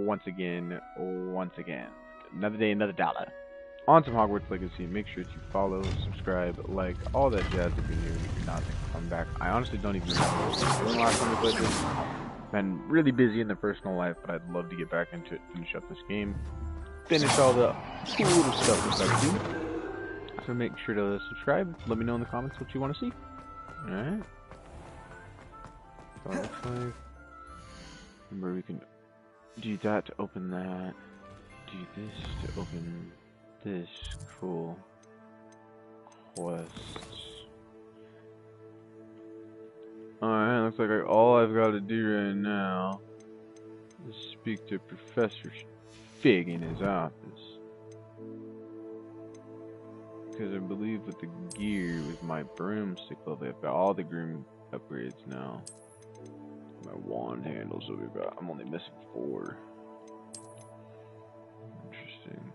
once again. Another day, another dollar. On to Hogwarts Legacy. Make sure to follow, subscribe, like, all that jazz if you're new and if you're not, then come back. I honestly don't even remember what I was doing last time we played this. Been really busy in the personal life, but I'd love to get back into it, finish up this game, finish all the cool little stuff we've got to do. So make sure to subscribe. Let me know in the comments what you want to see. Alright. So it looks like. Remember, we can do that to open that. Do this to open this. Cool. Quests. Alright, looks like all I've got to do right now is speak to Professor Fig in his office. Because I believe with the gear, with my broomstick level, I've got all the groom upgrades now. My wand handles, so we've got, I'm only missing 4. Interesting.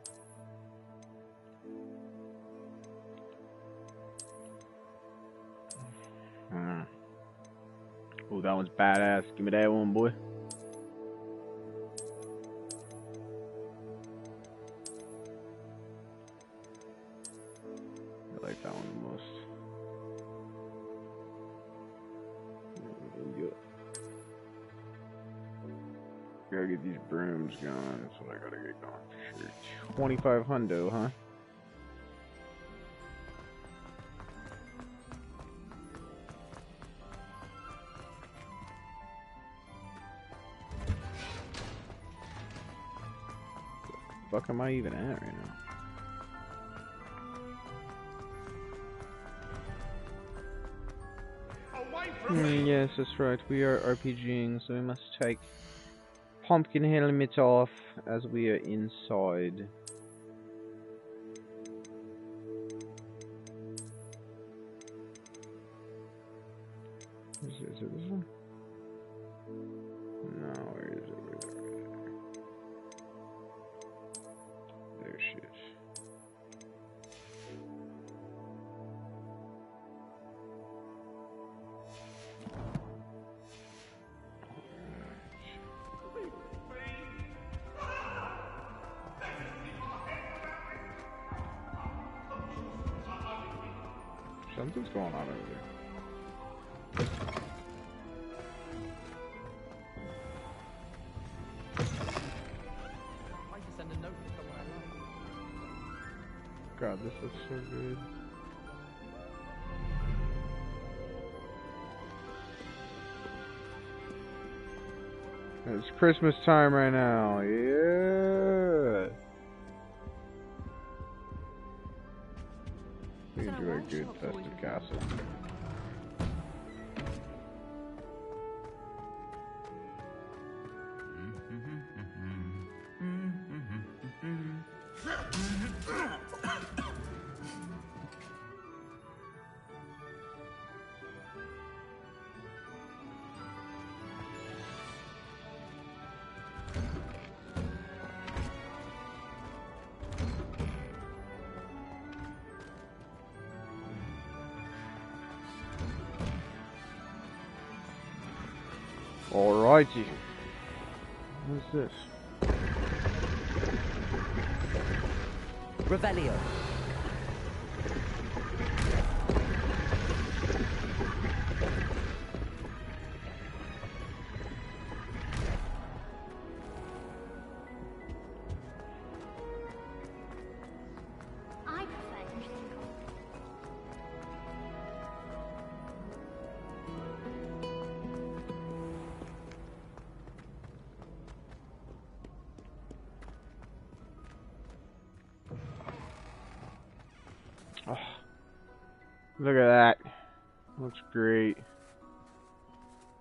Oh, that one's badass. Give me that one, boy. I like that one the most. There we go. Gotta get these brooms going. That's what I gotta get going for sure. 25 hundo, huh? The fuck am I even at right now? Yes, that's right. We are RPGing, so we must take pumpkin helmet off as we are inside. Is it this one? No, where is it? There she is. Something's going on over there. God, this looks so good. It's Christmas time right now. Yeah. We can do a good festive castle. Alrighty. What's this? Revelio. I prefer anything. Oh, look at that. Looks great.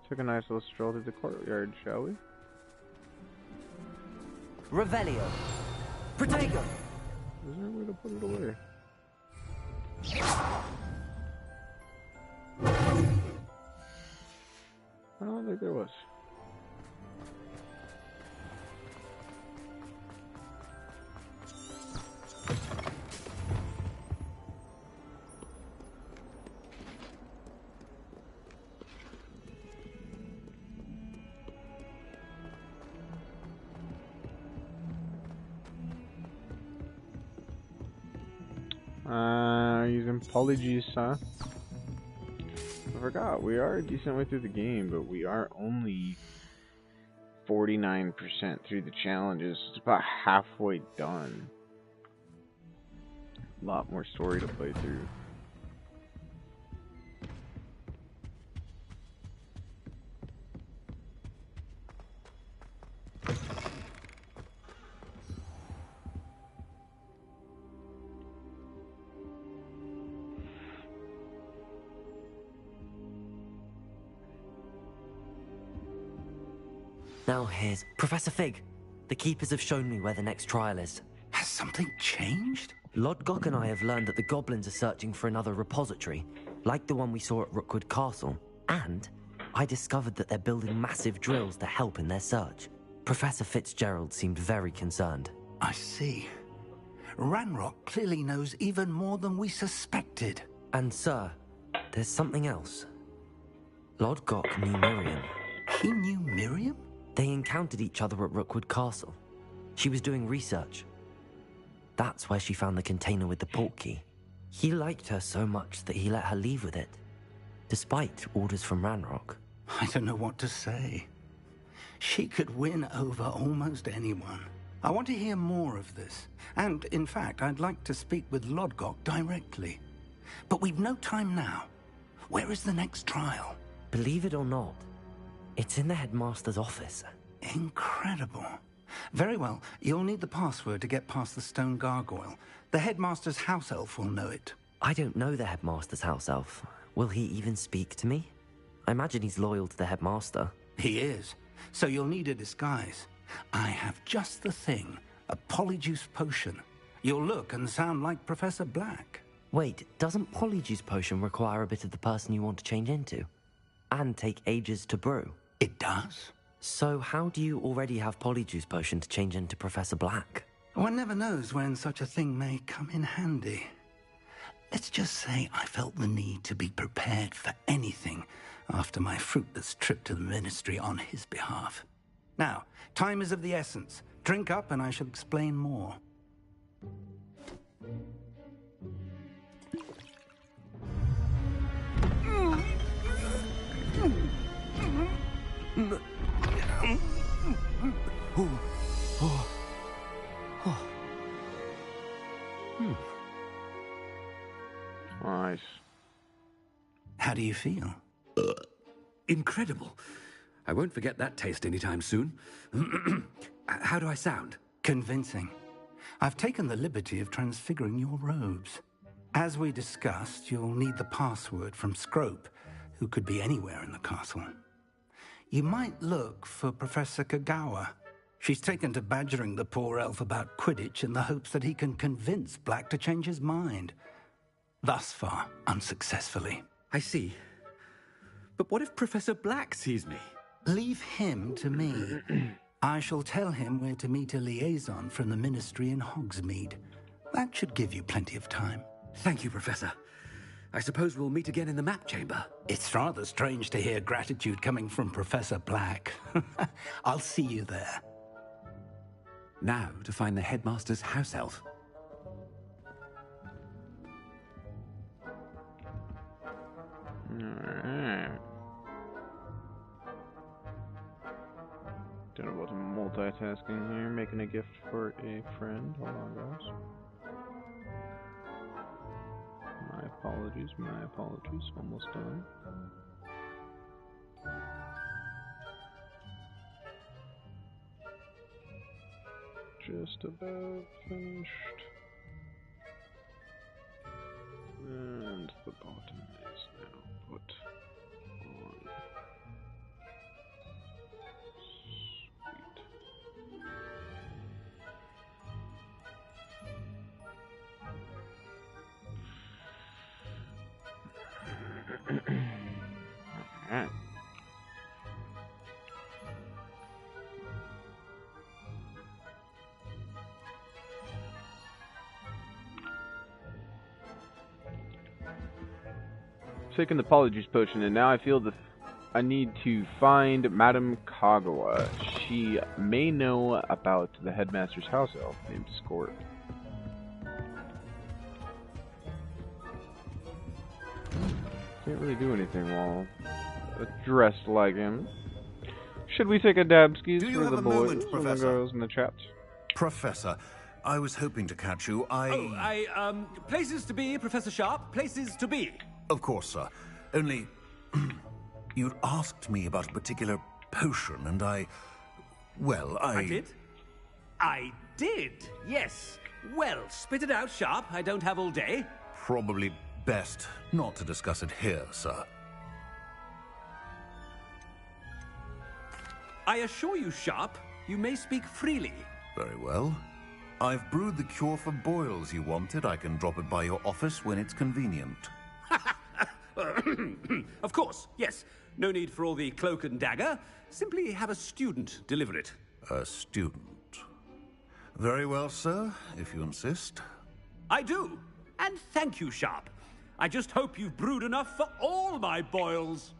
Took a nice little stroll through the courtyard, shall we? Revelio. Protego. Is there a way to put it away? I don't think there was. Using polyjuice, huh? I forgot, we are a decent way through the game, but we are only 49% through the challenges. It's about halfway done. A lot more story to play through. Now here's Professor Fig. The Keepers have shown me where the next trial is. Has something changed? Lodgok and I have learned that the goblins are searching for another repository, like the one we saw at Rookwood Castle. And I discovered that they're building massive drills to help in their search. Professor Fitzgerald seemed very concerned. I see. Ranrock clearly knows even more than we suspected. And sir, there's something else. Lodgok knew Miriam. He knew Miriam? They encountered each other at Rookwood Castle. She was doing research. That's where she found the container with the port key. He liked her so much that he let her leave with it, despite orders from Ranrock. I don't know what to say. She could win over almost anyone. I want to hear more of this. And, in fact, I'd like to speak with Lodgok directly. But we've no time now. Where is the next trial? Believe it or not, it's in the headmaster's office. Incredible. Very well. You'll need the password to get past the stone gargoyle. The headmaster's house elf will know it. I don't know the headmaster's house elf. Will he even speak to me? I imagine he's loyal to the headmaster. He is. So you'll need a disguise. I have just the thing. A polyjuice potion. You'll look and sound like Professor Black. Wait, doesn't Polyjuice Potion require a bit of the person you want to change into? And take ages to brew? It does. So how do you already have Polyjuice Potion to change into Professor Black? One never knows when such a thing may come in handy. Let's just say I felt the need to be prepared for anything after my fruitless trip to the Ministry on his behalf. Now, time is of the essence. Drink up and I shall explain more. Nice. How do you feel? Incredible. I won't forget that taste anytime soon. How do I sound? Convincing. I've taken the liberty of transfiguring your robes. As we discussed, you'll need the password from Scrope, who could be anywhere in the castle. You might look for Professor Kagawa. She's taken to badgering the poor elf about Quidditch in the hopes that he can convince Black to change his mind. Thus far, unsuccessfully. I see. But what if Professor Black sees me? Leave him to me. I shall tell him where to meet a liaison from the Ministry in Hogsmeade. That should give you plenty of time. Thank you, Professor. I suppose we'll meet again in the map chamber. It's rather strange to hear gratitude coming from Professor Black. I'll see you there. Now to find the headmaster's house elf. Alright. Don't know about multitasking here. Making a gift for a friend. Hold on, guys. My apologies, my apologies. Almost done. Just about finished. And the bottom is now put on. Sweet. Alright. Taking the polyjuice potion, and now I feel that I need to find Madame Kagawa. She may know about the headmaster's house elf named Scort. Can't really do anything while dressed like him. Should we take a dabskis for the boys and the girls in the chat? Professor, I was hoping to catch you. Places to be, Professor Sharp. Places to be. Of course, sir. Only, you'd asked me about a particular potion, and I did? I did, yes. Well, spit it out, Sharp. I don't have all day. Probably best not to discuss it here, sir. I assure you, Sharp, you may speak freely. Very well. I've brewed the cure for boils you wanted. I can drop it by your office when it's convenient. Of course, yes. No need for all the cloak and dagger. Simply have a student deliver it. A student. Very well, sir, if you insist. I do. And thank you, Sharp. I just hope you've brewed enough for all my boils.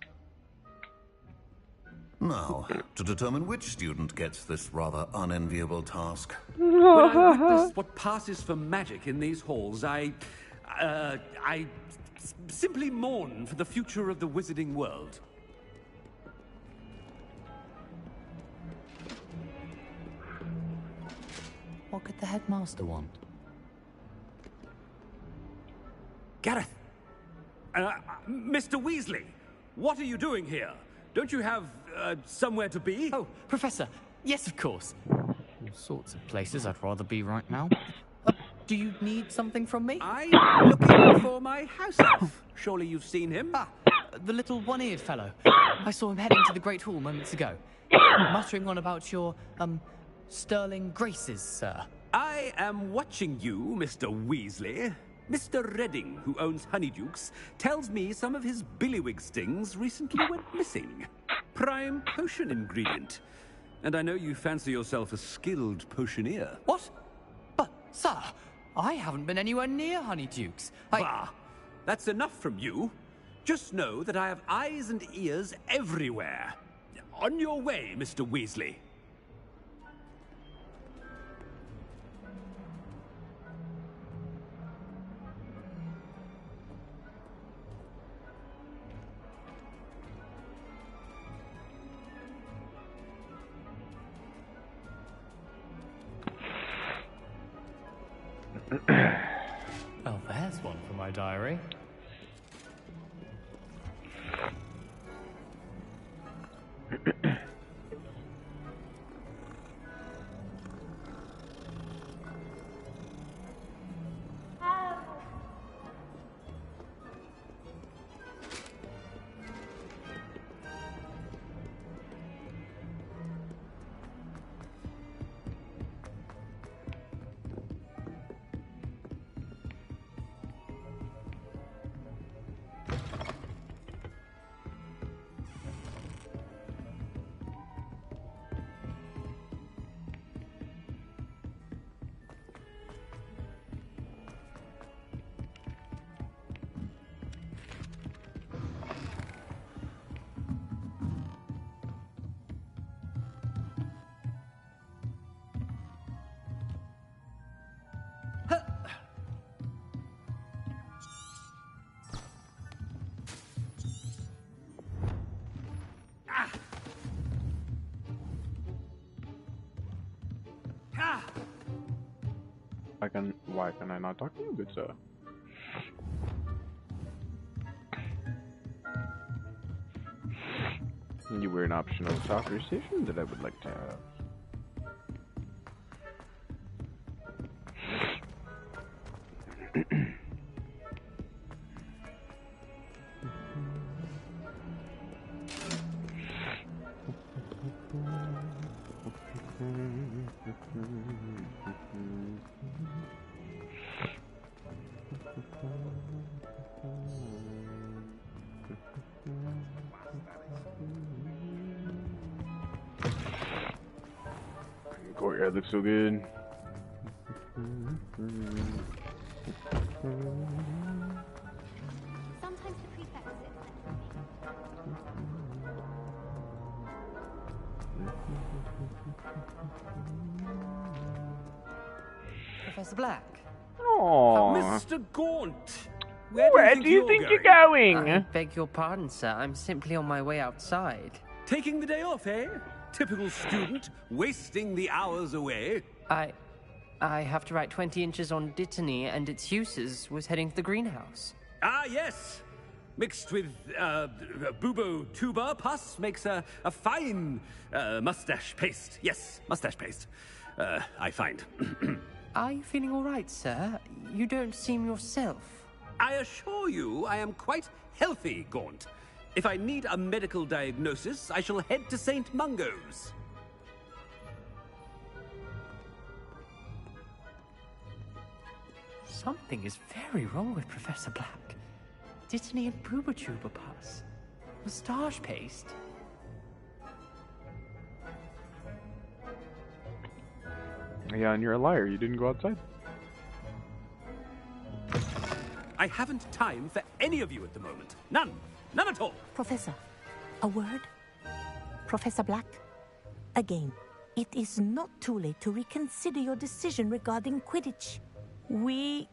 Now, to determine which student gets this rather unenviable task. When I witness what passes for magic in these halls, I simply mourn for the future of the wizarding world. What could the headmaster want? Gareth! Mr. Weasley, what are you doing here? Don't you have, somewhere to be? Oh, Professor, yes, of course. All sorts of places I'd rather be right now. Do you need something from me? I'm looking for my house elf. Surely you've seen him. Ah, the little one-eared fellow. I saw him heading to the Great Hall moments ago, muttering on about your, sterling graces, sir. I am watching you, Mr. Weasley. Mr. Redding, who owns Honeydukes, tells me some of his billywig stings recently went missing. Prime potion ingredient. And I know you fancy yourself a skilled potioneer. What? But, sir, I haven't been anywhere near Honeydukes. Bah! That's enough from you. Just know that I have eyes and ears everywhere. On your way, Mr. Weasley. Oh, there's one for my diary. Why can I not talk to you, good sir? You were an optional soccer station that I would like to have. Courtyard looks so good. Sometimes the prefect sits Professor Black. Aww. Mr. Gaunt! Where do you think you're going? I beg your pardon, sir. I'm simply on my way outside. Taking the day off, eh? Typical student, wasting the hours away. I have to write 20 inches on Dittany and its uses. Was heading to the greenhouse. Ah, yes. Mixed with bubo tuber pus makes a fine mustache paste. Yes, mustache paste. I find. Are you feeling all right, sir? You don't seem yourself. I assure you I am quite healthy, Gaunt. If I need a medical diagnosis, I shall head to St. Mungo's. Something is very wrong with Professor Black. Dittany and Boobertuber pus. Moustache paste. Yeah, and you're a liar. You didn't go outside. I haven't time for any of you at the moment. None. None at all. Professor, a word? Professor Black, again, it is not too late to reconsider your decision regarding Quidditch. We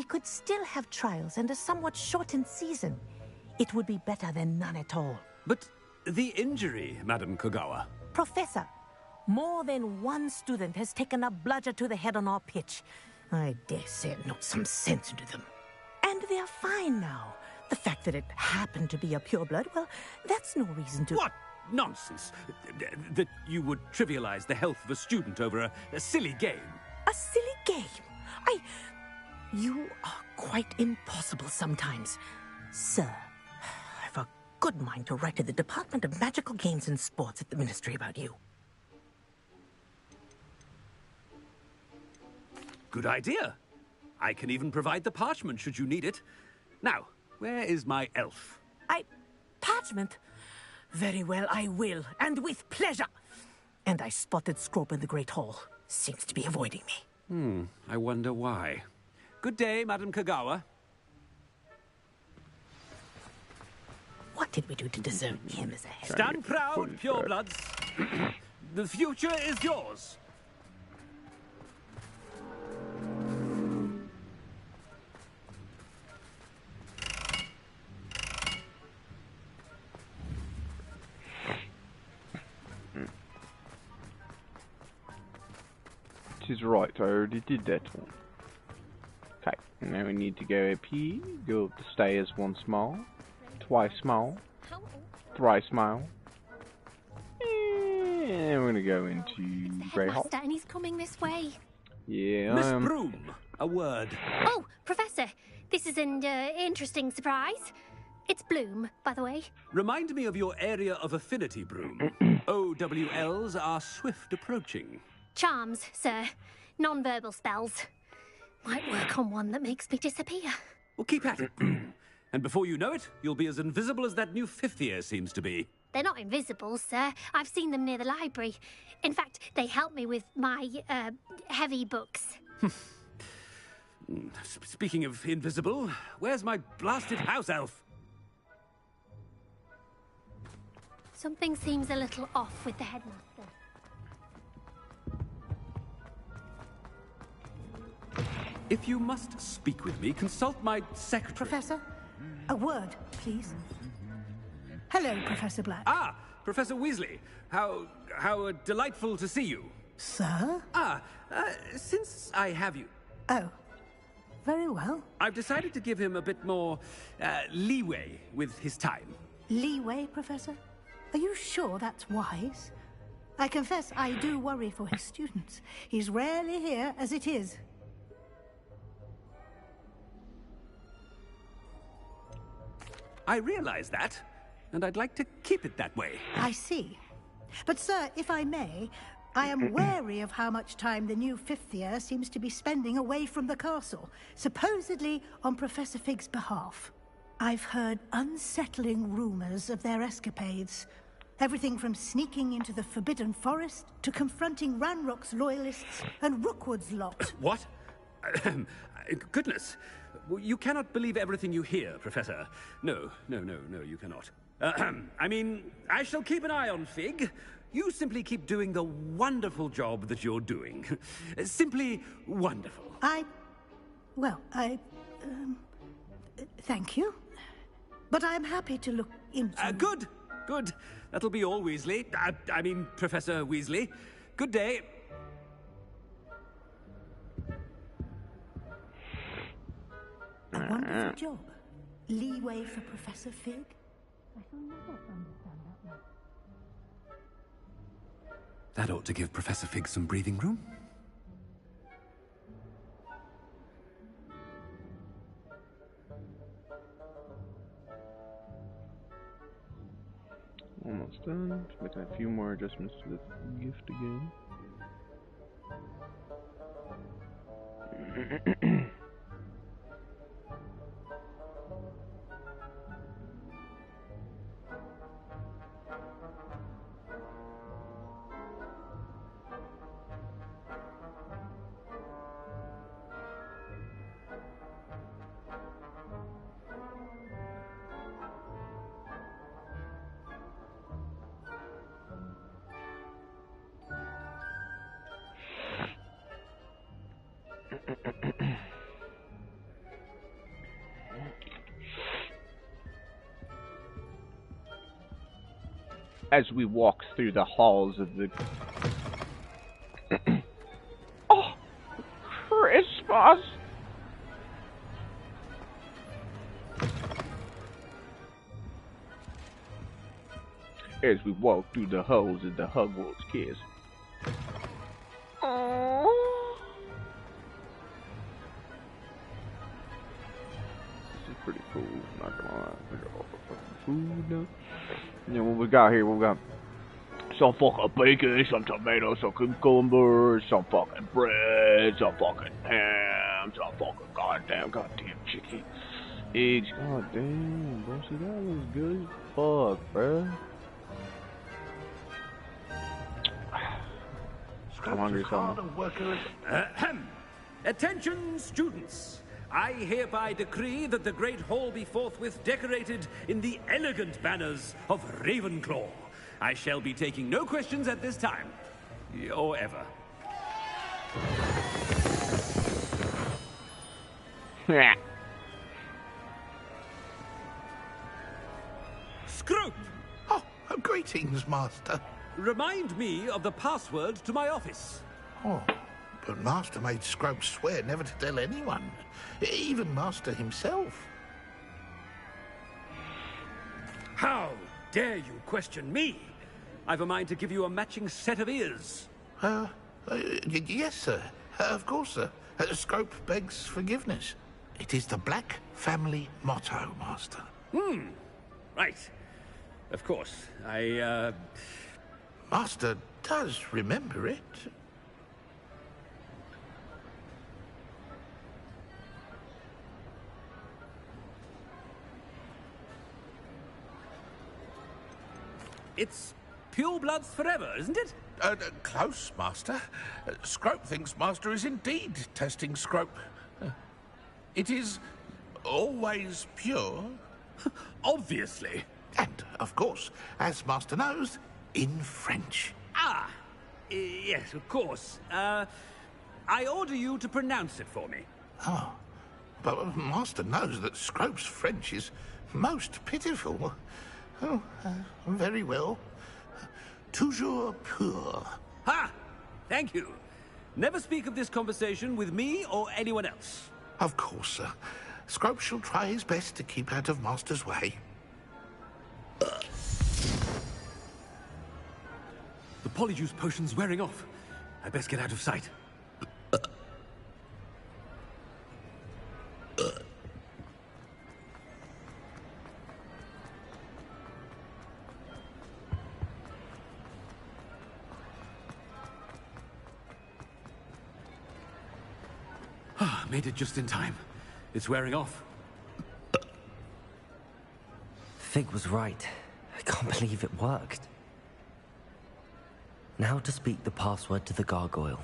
could still have trials and a somewhat shortened season. It would be better than none at all. But the injury, Madam Kogawa. Professor, more than one student has taken a bludger to the head on our pitch. I dare say it knocked some sense into them. And they are fine now. The fact that it happened to be a pureblood, well, that's no reason to... What nonsense! That you would trivialize the health of a student over a silly game. A silly game? You are quite impossible sometimes. Sir, I've a good mind to write to the Department of Magical Games and Sports at the Ministry about you. Good idea. I can even provide the parchment should you need it. Now, where is my elf? Parchment? Very well, I will, and with pleasure. And I spotted Scrope in the Great Hall. Seems to be avoiding me. I wonder why. Good day, Madam Kogawa. What did we do to deserve him as a head? Stand proud, purebloods. The future is yours. She's right, I already did that one. Okay, now we need to go up here, go up the stairs once more, twice more, thrice more, and we're gonna go into Grey Hall. Headmaster, and he's coming this way. Yeah, Miss Broom, a word. Oh, Professor, this is an interesting surprise. It's Bloom, by the way. Remind me of your area of affinity, Broom. OWLs are swift approaching. Charms, sir. Non-verbal spells. Might work on one that makes me disappear. Well, keep at it, Broom. And before you know it, you'll be as invisible as that new fifth year seems to be. They're not invisible, sir. I've seen them near the library. In fact, they help me with my, heavy books. Speaking of invisible, where's my blasted house elf? Something seems a little off with the headmaster. If you must speak with me, consult my secretary. Professor, a word, please. Hello, Professor Black. Ah, Professor Weasley. How delightful to see you. Sir? Since I have you, Oh, very well. I've decided to give him a bit more leeway with his time. Leeway, Professor? Are you sure that's wise? I confess I do worry for his students. He's rarely here as it is. I realize that, and I'd like to keep it that way. I see. But, sir, if I may, I am wary of how much time the new fifth year seems to be spending away from the castle, supposedly on Professor Fig's behalf. I've heard unsettling rumors of their escapades. Everything from sneaking into the Forbidden Forest to confronting Ranrock's loyalists and Rookwood's lot. What? Goodness. You cannot believe everything you hear, Professor. No, you cannot. I mean, I shall keep an eye on Fig. You simply keep doing the wonderful job that you're doing. Simply wonderful. Thank you. But I'm happy to look into... Good. Good. That'll be all, Weasley. I mean, Professor Weasley. Good day. A wonderful job. Leeway for Professor Fig? I shall never understand that one. That ought to give Professor Fig some breathing room. Almost done. Just making a few more adjustments to the gift again. As we walk through the halls of the... Oh! Christmas! As we walk through the halls of the Hogwarts kiss. Oh! This is pretty cool, not gonna lie. We got all the fucking food now. And then what we got here, we got some fucking bacon, some tomatoes, some cucumbers, some fucking bread, some fucking ham, some fucking goddamn chicken, eggs. God damn, bro, see that looks good as fuck, bro. I'm hungry, so Attention, students! I hereby decree that the Great Hall be forthwith decorated in the elegant banners of Ravenclaw. I shall be taking no questions at this time. Or ever. Scrope! Oh, greetings, Master. Remind me of the password to my office. Oh, but Master made Scrope swear never to tell anyone. Even Master himself. How dare you question me? I've a mind to give you a matching set of ears. Yes, sir. Of course, sir. Scrope begs forgiveness. It is the Black family motto, Master. Right. Of course. Master does remember it. It's pure bloods forever, isn't it? Close, Master. Scrope thinks Master is indeed testing Scrope. It is always pure. Obviously. And, of course, as Master knows, in French. Ah, yes, of course. I order you to pronounce it for me. Oh, but Master knows that Scrope's French is most pitiful. Oh, very well. Toujours pur. Ha! Thank you. Never speak of this conversation with me or anyone else. Of course, sir. Scrope shall try his best to keep out of Master's way. The polyjuice potion's wearing off. I best get out of sight. Made it just in time. It's wearing off. Fig was right. I can't believe it worked. Now to speak the password to the gargoyle.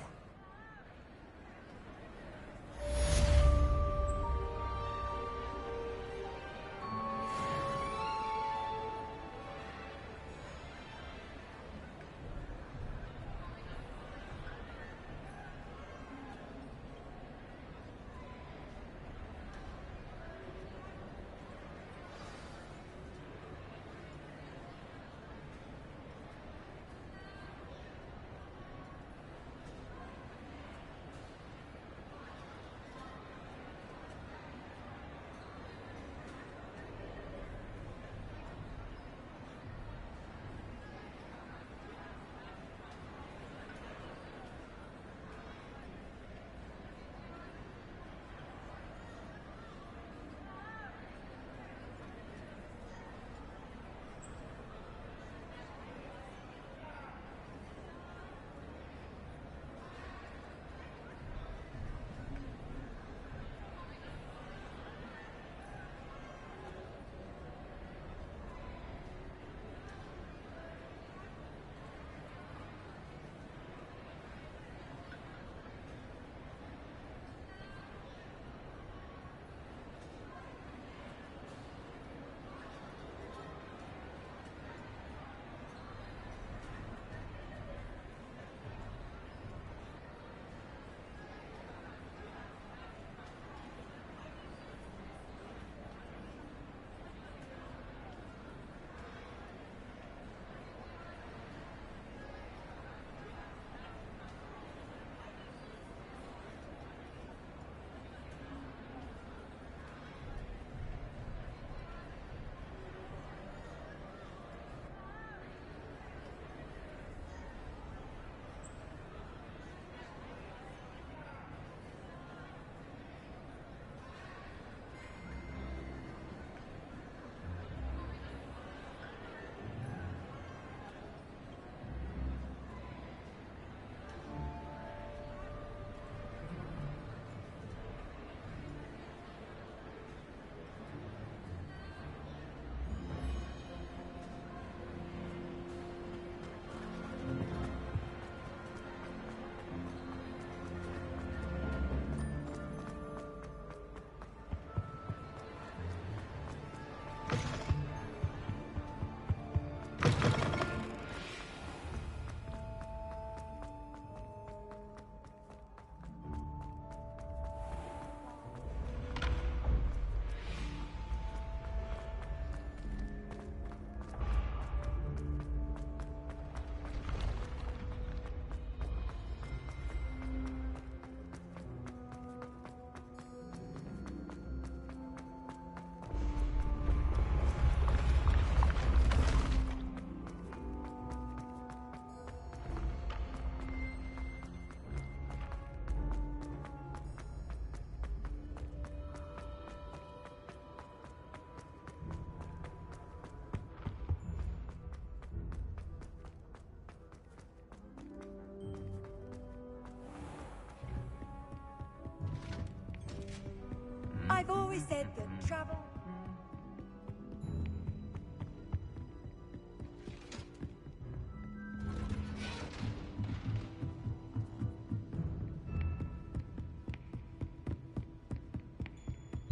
I've always said that travel...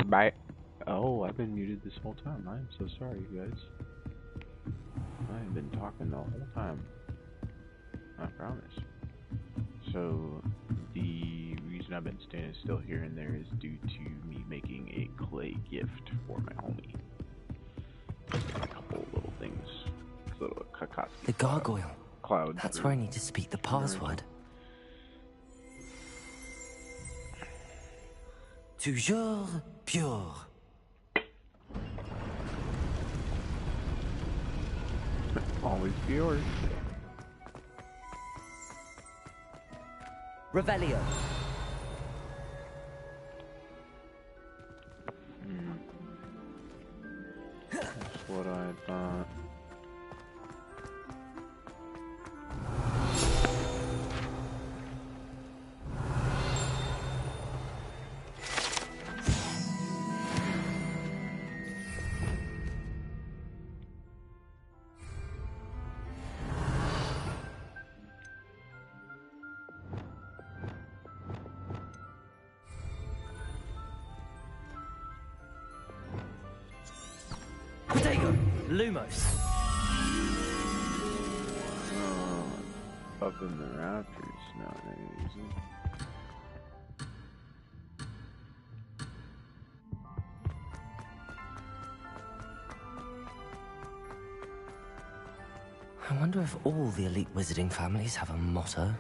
Bye. Oh, I've been muted this whole time. I am so sorry, you guys. I have been talking the whole time. I promise. So, the reason I've been standing still here and there is due to me making a clay gift for my homie. A couple little things. Little cacosky. The gargoyle. Clouds. That's where I need to speak the password. Toujours pure. Always pure. Revelio. That's what I thought. Lumos. Up in the rafters nowadays. I wonder if all the elite wizarding families have a motto.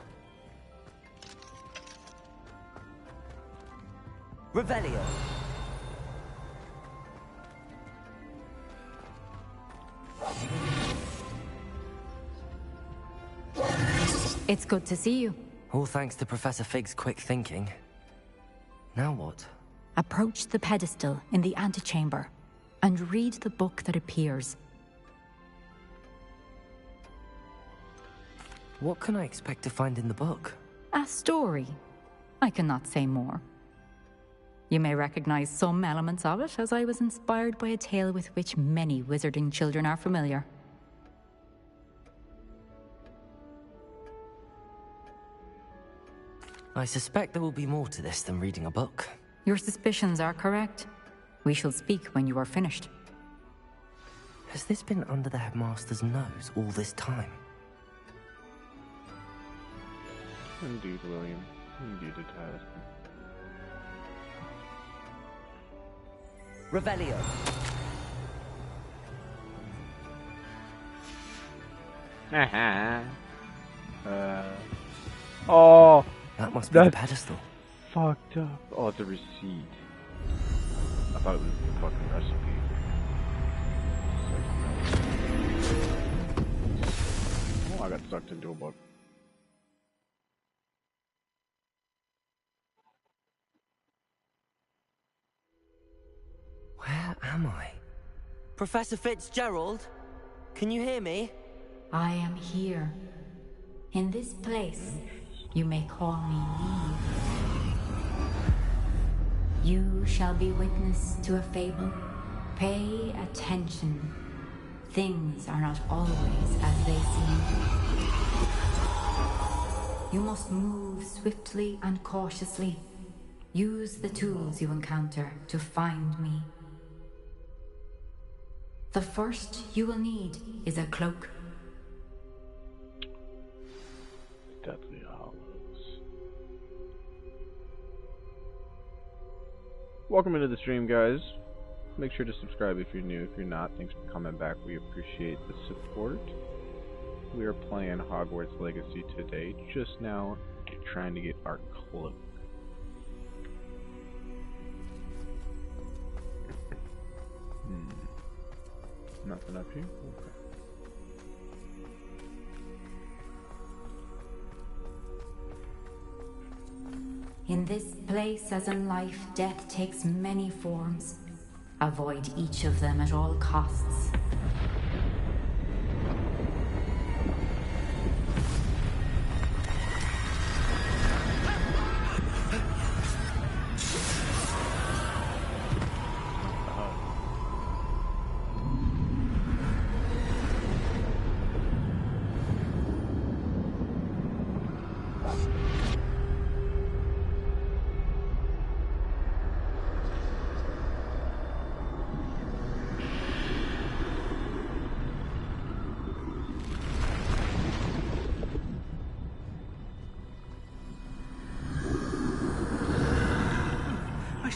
Revelio. It's good to see you. All thanks to Professor Fig's quick thinking. Now what? Approach the pedestal in the antechamber and read the book that appears. What can I expect to find in the book? A story. I cannot say more. You may recognize some elements of it, as I was inspired by a tale with which many wizarding children are familiar. I suspect there will be more to this than reading a book. Your suspicions are correct. We shall speak when you are finished. Has this been under the headmaster's nose all this time? Indeed, William. Indeed it has. Revelio. Oh! That must be the pedestal. Fucked up. Oh, it's a receipt. I thought it was the fucking recipe. Oh, I got sucked into a book. Where am I? Professor Fitzgerald? Can you hear me? I am here. In this place, you may call me Eve. You shall be witness to a fable. Pay attention. Things are not always as they seem. You must move swiftly and cautiously. Use the tools you encounter to find me. The first you will need is a cloak. Deathly Hollows. Welcome into the stream, guys. Make sure to subscribe if you're new. If you're not, thanks for coming back. We appreciate the support. We are playing Hogwarts Legacy today. Just now, trying to get our cloak. Nothing up here? Okay. In this place, as in life, death takes many forms. Avoid each of them at all costs.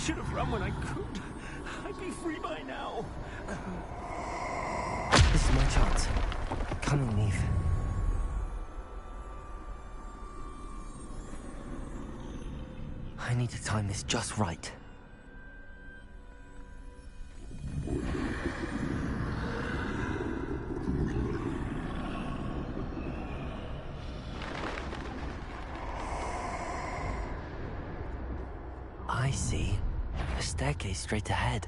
should have run when I could. I'd be free by now. This is my chance. Come on, Neve. I need to time this just right. I see. A staircase straight ahead.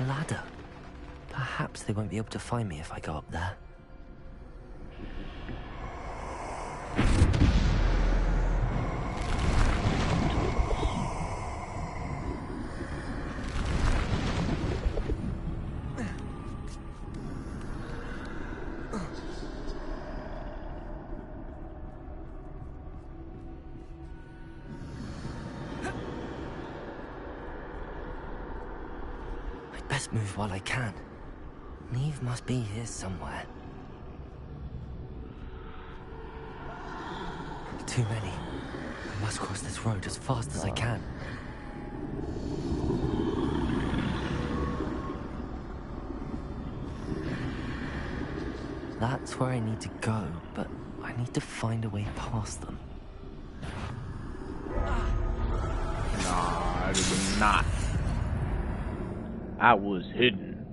Ladder. Perhaps they won't be able to find me if I go up there. Best move while I can. Neve must be here somewhere. Too many. I must cross this road as fast as I can. That's where I need to go, but I need to find a way past them. Nah, I did not. I was hidden.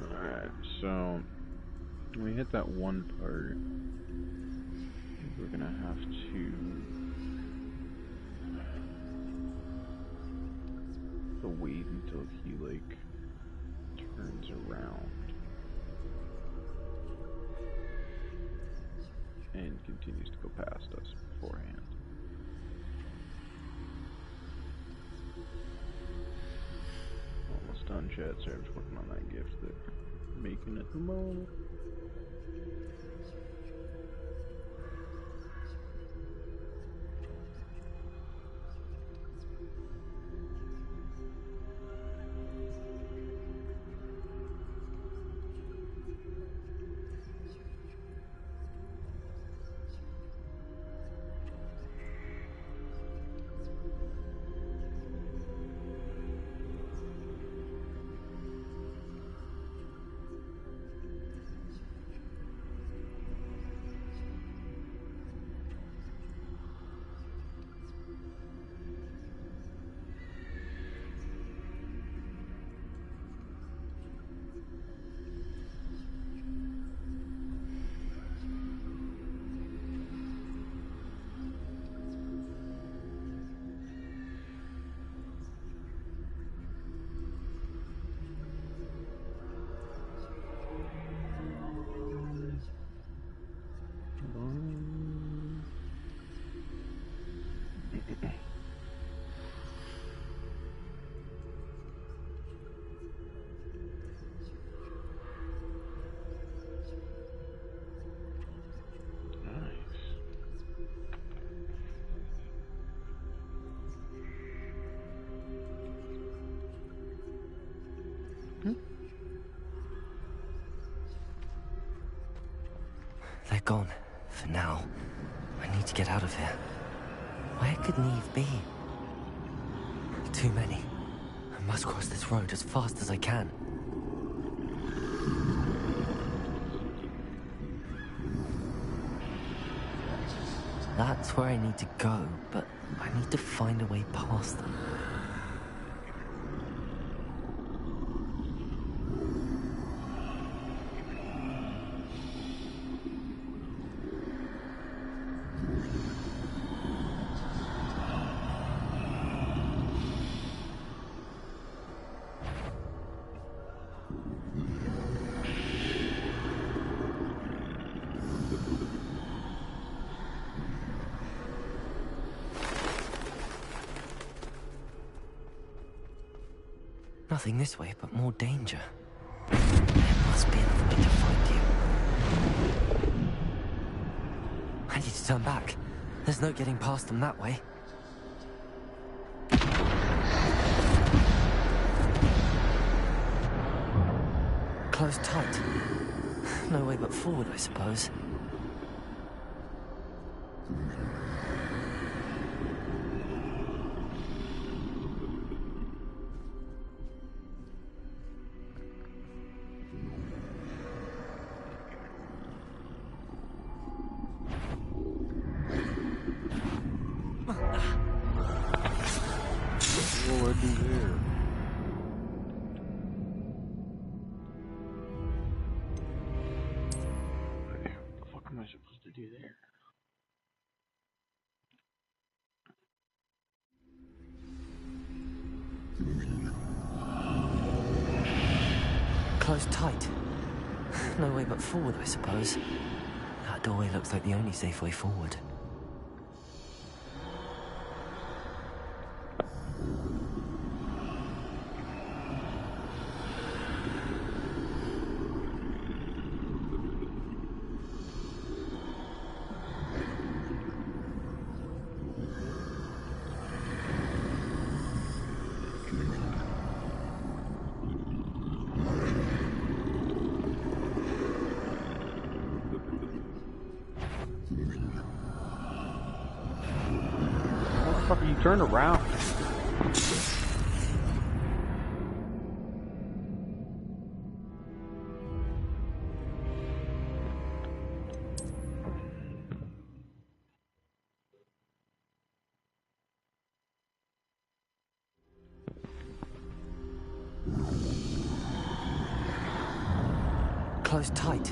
Alright, so when we hit that one part, we're gonna have to wait until he like turns around and continues to go past us beforehand. Almost done, chat. Sorry, I was working on that gift that I'm making at the moment. They're gone. For now. I need to get out of here. Where could Neve be? Too many. I must cross this road as fast as I can. That's where I need to go, but I need to find a way past them. Nothing this way, but more danger. There must be another way to find you. I need to turn back. There's no getting past them that way. Closed tight. No way but forward, I suppose. What do I do there? Okay, what the fuck am I supposed to do there? Closed tight. No way but forward, I suppose. That doorway looks like the only safe way forward. You turn around. Closed tight.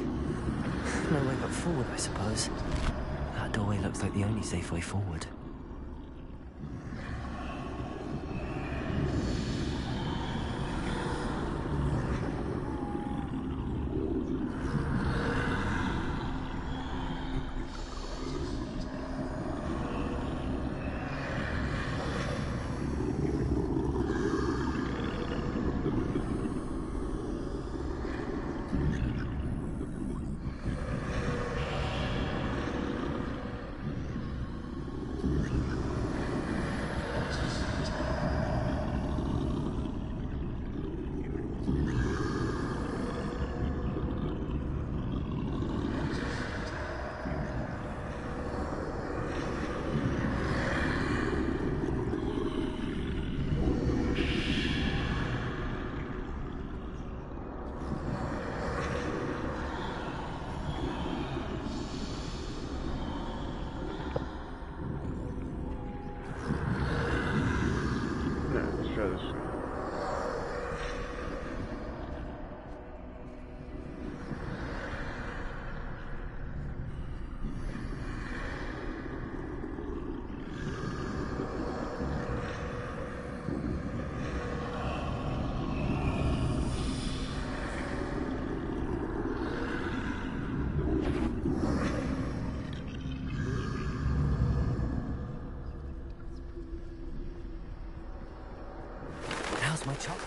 No way but forward, I suppose. That doorway looks like the only safe way forward. My chop.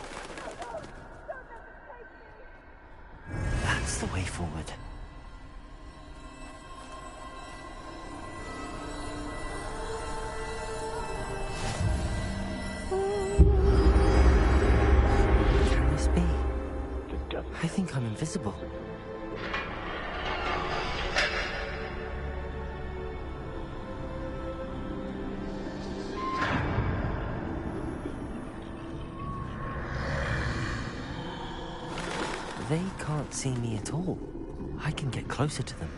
That's the way forward. Can this be? I think I'm invisible. They can't see me at all. I can get closer to them.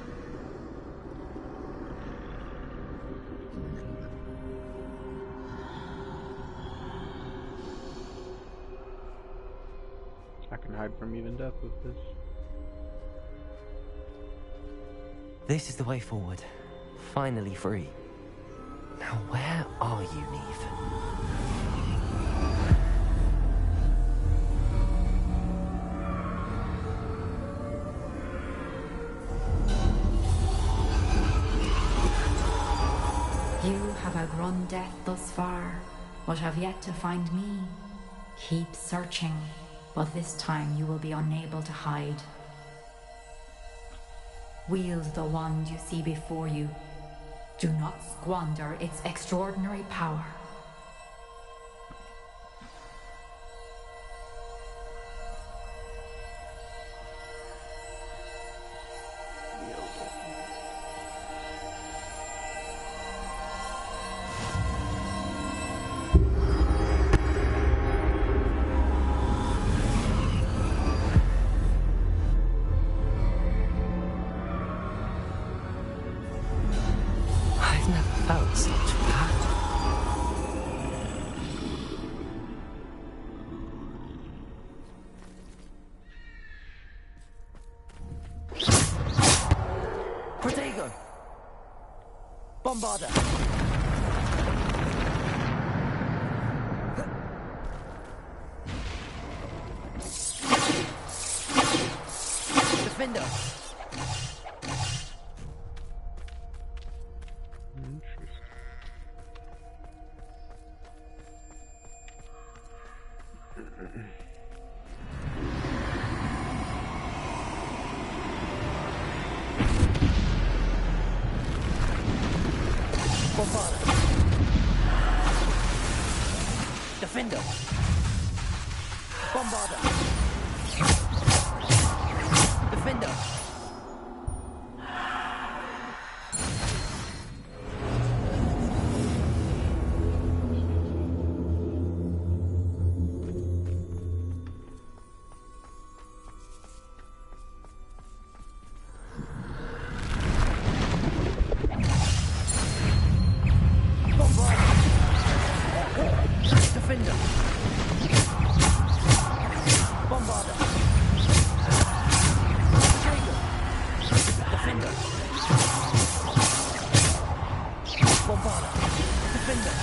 I can hide from even death with this. This is the way forward. Finally free. Now where are you, Neve? You have outrun death thus far, but have yet to find me. Keep searching, but this time you will be unable to hide. Wield the wand you see before you. Do not squander its extraordinary power. I've never felt such power. Protego! Bombarder! Defender! Bombarder! Defender! Bombarder! Defender! Defender! Bombarder! Trigger! Defender! Bombarder! Defender!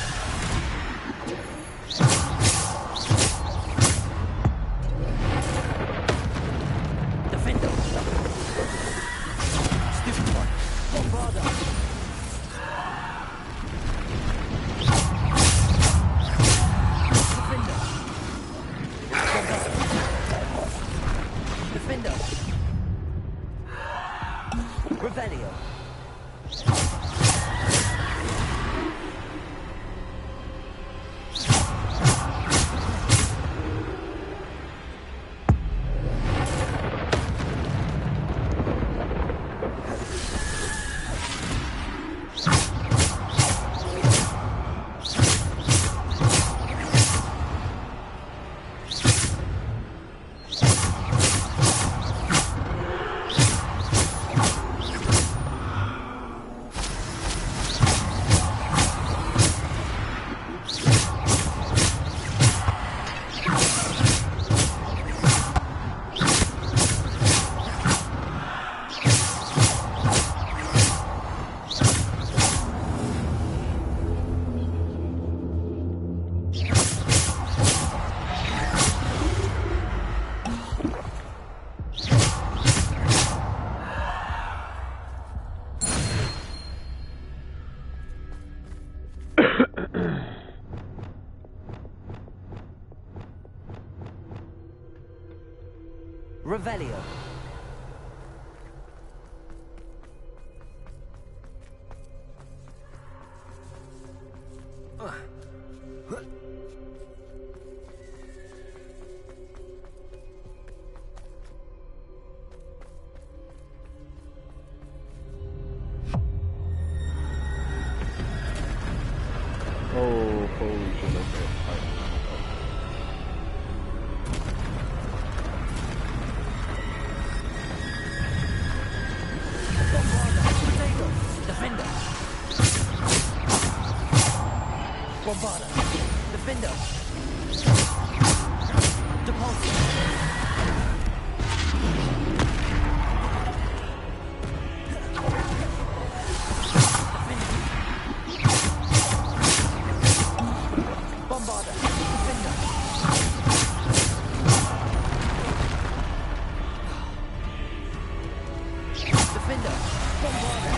Defender! Stupid one! Bombarder! Defender! Revelio! Revelio. Oh, holy shit, okay. Defender! Bombarder! Defender! Depulsor! Bombarder! Defender! Defender! Bombarder!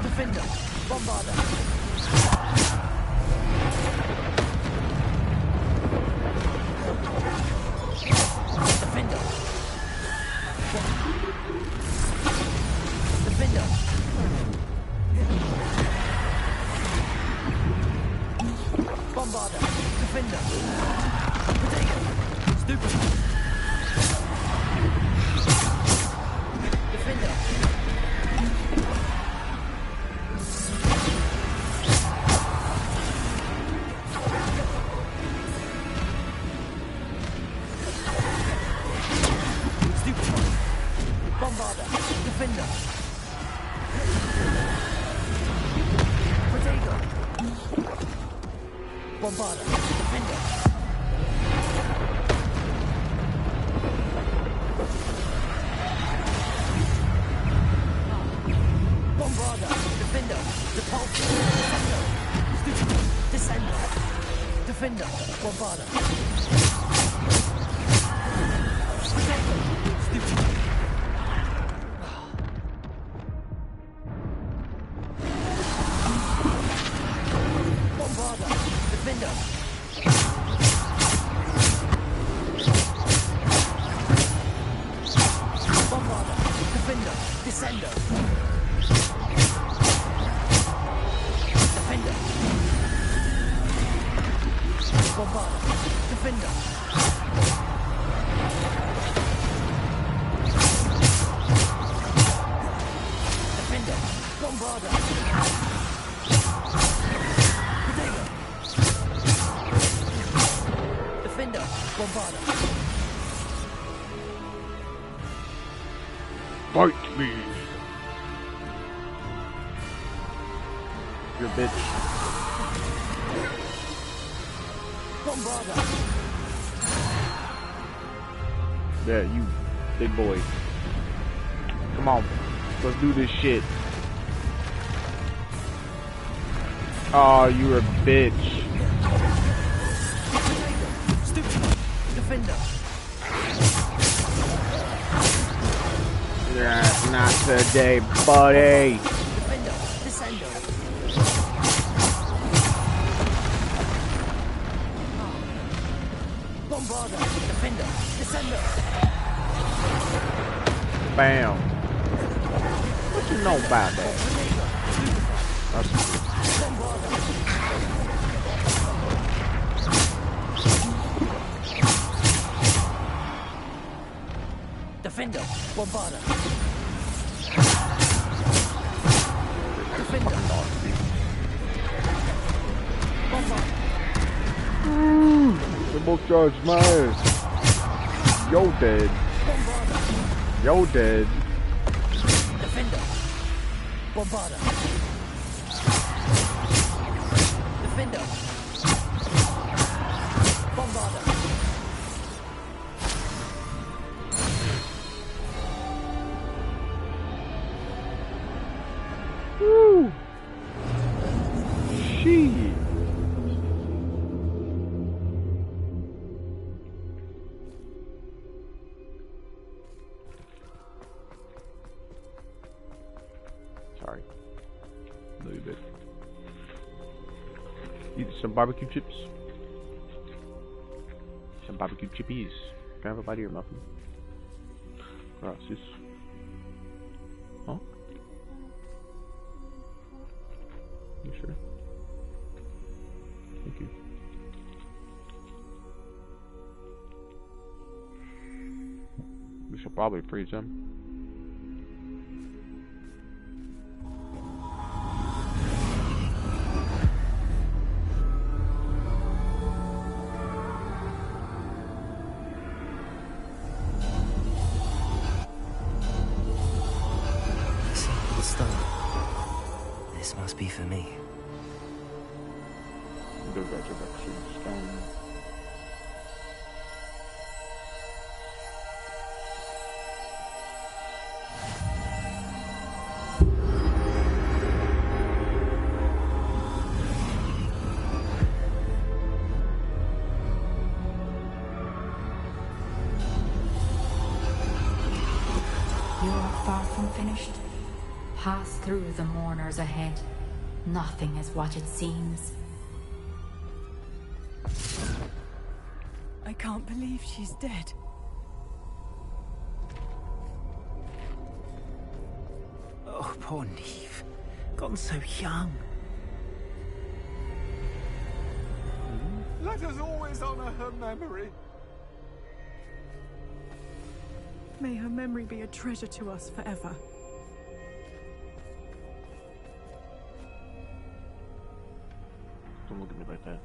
Defender! Bombarder! Defender. Stupid. Defender. Bombarder. Defender. Potato. Bombarder. Defender. Bombarder. Defender. Repulsor. Descender. Descender. Defender. Bombarder. Potato. Stupid. Bombarder. Defender. Bombarder. Defender. Descender. Defender. Bombarder. Defender. Defender. Bombarder. Potato. Defender. Bombarder. Fight me. You bitch. Bombarder. Yeah, you big boy. Come on. Let's do this shit. Oh, you're a bitch. Stupid. Defender. Yeah, not today, buddy. Defender. Descender. Bombarder. Defender. Descender. Bam. What you know about that? That's Defender. Bombarder. Defender. Bombarder. Triple charge my ass. Yo dead. Yo dead. Defender. Bombarder. Defender. Bombarder. Woo. Shit. Sorry. A little bit. Eat some barbecue chips. Some barbecue chippies. Can I have a bite of your muffin? Gracias. Huh? You sure? Thank you. We should probably freeze them. Simple stone. This must be for me. The resurrection stone. You're far from finished. Pass through the mourners ahead. Nothing is what it seems. I can't believe she's dead. Oh, poor Neve. Gone so young. Let us always honor her memory. May her memory be a treasure to us forever. Don't look at me like that.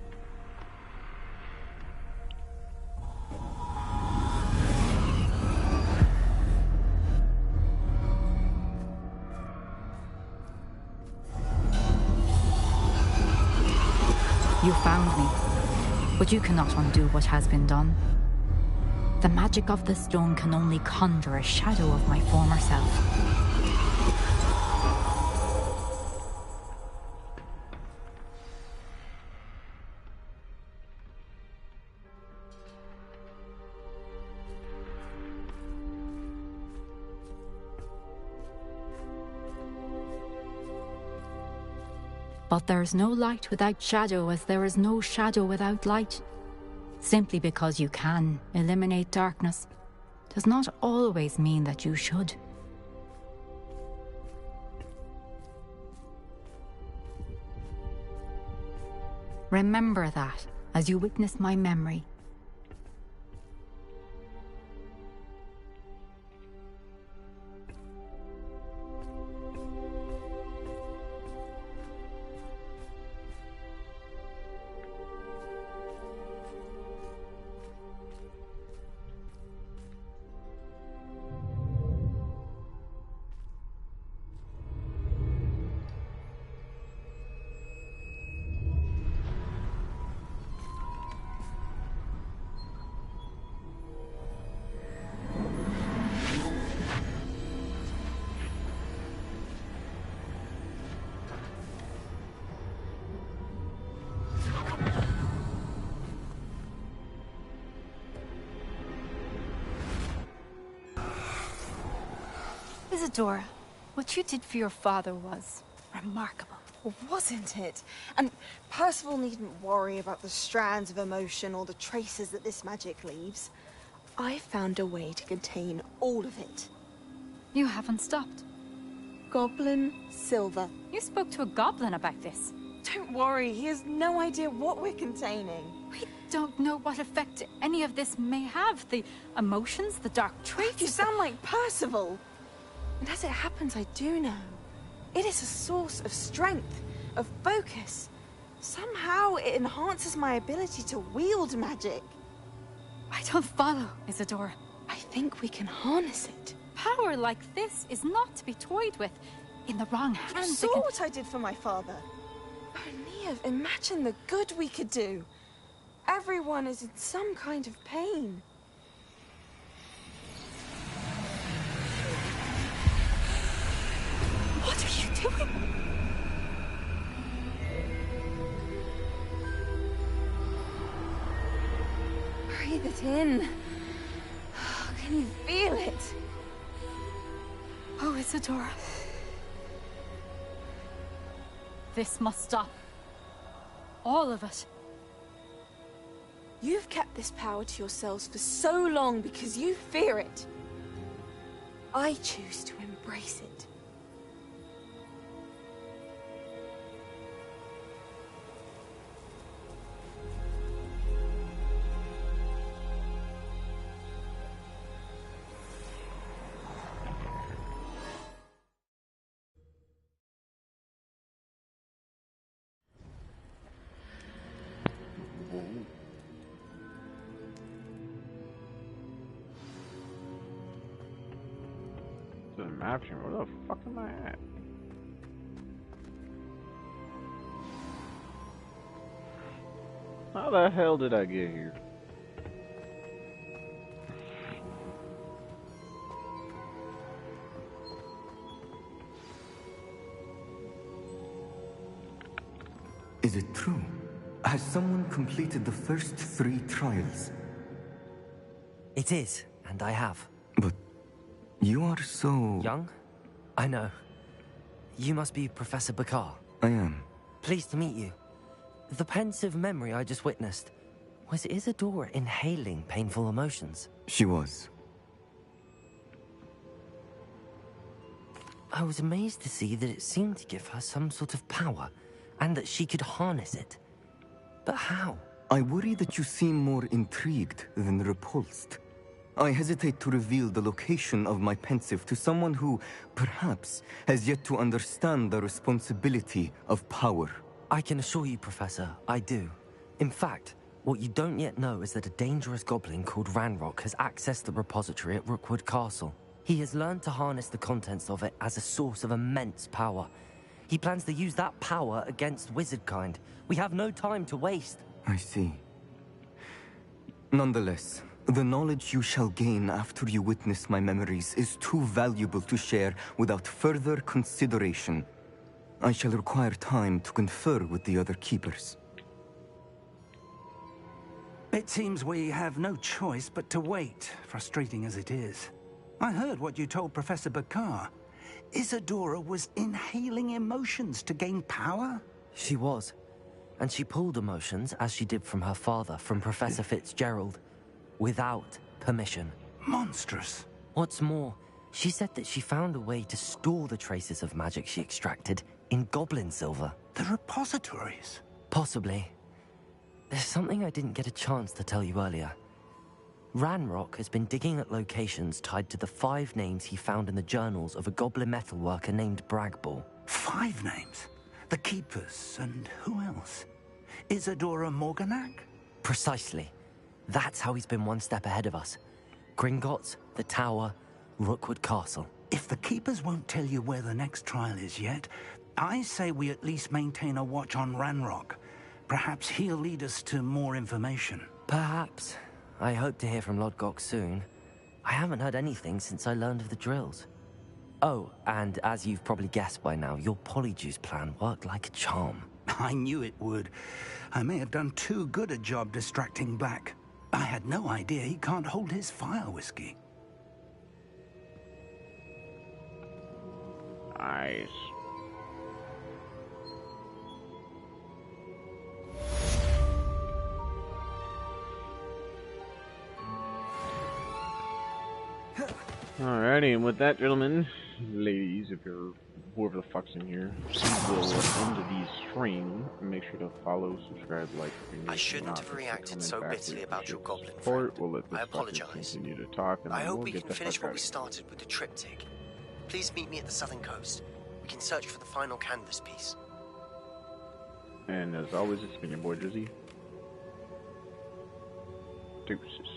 You found me, but you cannot undo what has been done. The magic of the stone can only conjure a shadow of my former self. But there is no light without shadow, as there is no shadow without light. Simply because you can eliminate darkness does not always mean that you should. Remember that as you witness my memory. Isadora, what you did for your father was remarkable. Well, wasn't it? And Percival needn't worry about the strands of emotion or the traces that this magic leaves. I found a way to contain all of it. You haven't stopped. Goblin Silver. You spoke to a goblin about this. Don't worry, he has no idea what we're containing. We don't know what effect any of this may have. The emotions, the dark traits. You sound like Percival. And as it happens, I do know. It is a source of strength, of focus. Somehow it enhances my ability to wield magic. I don't follow, Isadora. I think we can harness it. Power like this is not to be toyed with. In the wrong hands, You saw what I did for my father. Oh, Neve, imagine the good we could do. Everyone is in some kind of pain. What are you doing? Breathe it in. Can you feel it? Oh, Isadora. This must stop. All of it. You've kept this power to yourselves for so long because you fear it. I choose to embrace it. The map stream. Where the fuck am I at? How the hell did I get here? Is it true? Has someone completed the first 3 trials? It is, and I have. But you are so... Young? I know. You must be Professor Bakar. I am. Pleased to meet you. The pensive memory I just witnessed, was Isadora inhaling painful emotions? She was. I was amazed to see that it seemed to give her some sort of power, and that she could harness it. But how? I worry that you seem more intrigued than repulsed. I hesitate to reveal the location of my pensive to someone who, perhaps, has yet to understand the responsibility of power. I can assure you, Professor, I do. In fact, what you don't yet know is that a dangerous goblin called Ranrock has accessed the repository at Rookwood Castle. He has learned to harness the contents of it as a source of immense power. He plans to use that power against wizardkind. We have no time to waste. I see. Nonetheless, the knowledge you shall gain after you witness my memories is too valuable to share without further consideration. I shall require time to confer with the other keepers. It seems we have no choice but to wait, frustrating as it is. I heard what you told Professor Bakar. Isadora was inhaling emotions to gain power? She was. And she pulled emotions, as she did from her father, from Professor Fitzgerald, without permission. Monstrous. What's more, she said that she found a way to store the traces of magic she extracted in goblin silver. The repositories? Possibly. There's something I didn't get a chance to tell you earlier. Ranrock has been digging at locations tied to the 5 names he found in the journals of a goblin metalworker named Bragball. 5 names? The Keepers, and who else? Isadora Morganac? Precisely. That's how he's been one step ahead of us. Gringotts, the Tower, Rookwood Castle. If the Keepers won't tell you where the next trial is yet, I say we at least maintain a watch on Ranrock. Perhaps he'll lead us to more information. Perhaps. I hope to hear from Lodgok soon. I haven't heard anything since I learned of the drills. Oh, and as you've probably guessed by now, your polyjuice plan worked like a charm. I knew it would. I may have done too good a job distracting Black. I had no idea he can't hold his fire whiskey. Nice. Alrighty, and with that, gentlemen, ladies, if you're whoever the fuck's in here, we'll end the stream. Make sure to follow, subscribe, like. I shouldn't have reacted so bitterly about your goblin friend. friend. We'll let this I apologize. Continue to talk, and I then hope we'll we get can the finish fuck what out we of here. started with the triptych. Please meet me at the southern coast. We can search for the final canvas piece. And as always, it's been your boy Drizzy. Deuces.